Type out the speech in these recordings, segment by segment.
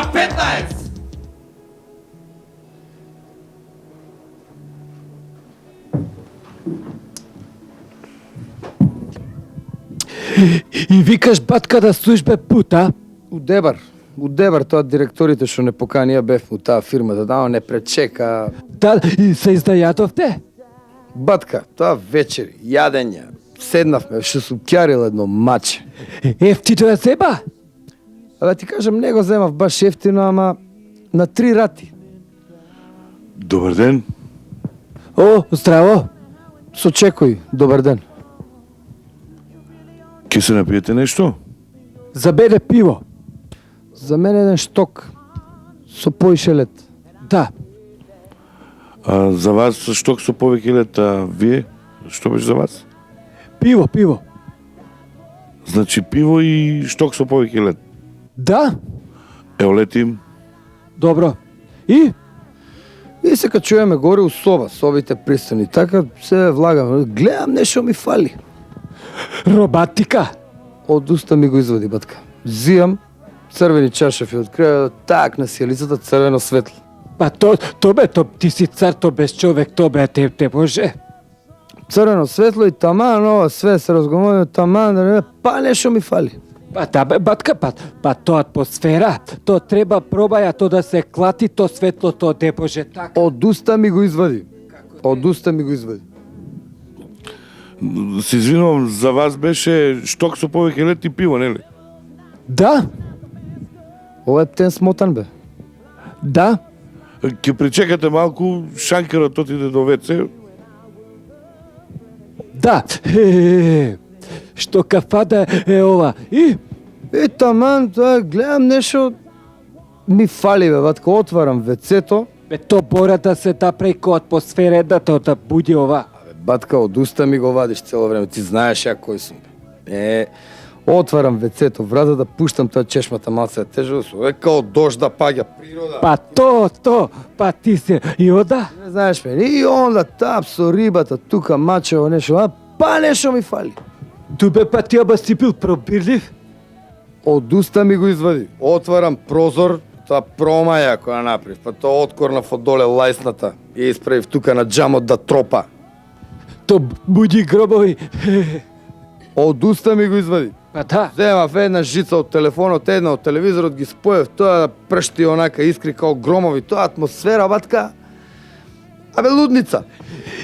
K15! И викаш батка да службе пута? У Дебар тоа директорите што не поканија бев у таа фирмата, да не пречека. Да, и се издајатовте? Батка, тоа вечер, јадење, седнавме, што су кјарил едно маче. Ефтито ја зеба? А да ти кажам, не го земав баш ефтино, ама на 3 рати. Добар ден. О, здраво. Со чекој, добар ден. Ке се напиете нешто? За мене пиво. За мене еден шток со поишелет. Да. А за вас шток со повеќе лет, а вие? Што беше за вас? Пиво. Значи пиво и шток со повеќе лет. Да? Ево летим. Добро. И? И сега чуеме горе у соба, собите пристани, така се влагам, гледам нешто ми фали. Романтика. Од уста ми го извади, батка. Зијам, црвени чашафи од крајот, так на сијалицата црвено светло. Па ти си цар, то без човек, то бе те може. Црвено светло и таман, ова све се разговори, таман, па нешто ми фали. Па да бе, батка, па то атмосфера, то треба пробаја, то да се клати, то светло, то де боже така. Од уста ми го извади. Од уста ми го извади. Се извинувам, за вас беше шток со повеќе лет и пиво, нели? Да? Ова е птен смотан, бе. Да? Ке причекате малку, шанкерот отиде до ВЦ. Да. Што кафада е ова? И? И таман, тоа гледам нешто ми фали, бе, батка, отварам вецето. Бе, то бора да се да преко атмосфера, да буди ова. Батка, од уста ми го вадиш цело време, ти знаеш ја кој сум, бе. Отварам вецето, вратата, пуштам тоа чешмата малце тежо, века од дожда паѓа природа. Па ти се и ода? Не знаеш ме, и онда тап со рибата, тука мачево нешто, па нешто ми фали. Тубе па ти оба си бил пробирлив? Од уста ми го извади. Отварам прозор, тоа промаја која направив, па тоа откорнав од доле лајсната и исправив тука на џамот да тропа. То буди гробови. Од уста ми го извади. Па да. Земав една жица од телефонот, една од телевизорот, ги споев, тоа да пршти онака искри као громови, тоа атмосфера, батка. Абе, лудница.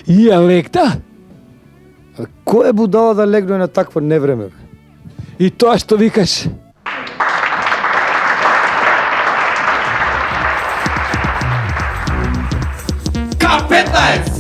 И ја легда? Кој е будала да легне на такво невреме, бе? И тоа што викаш? K15!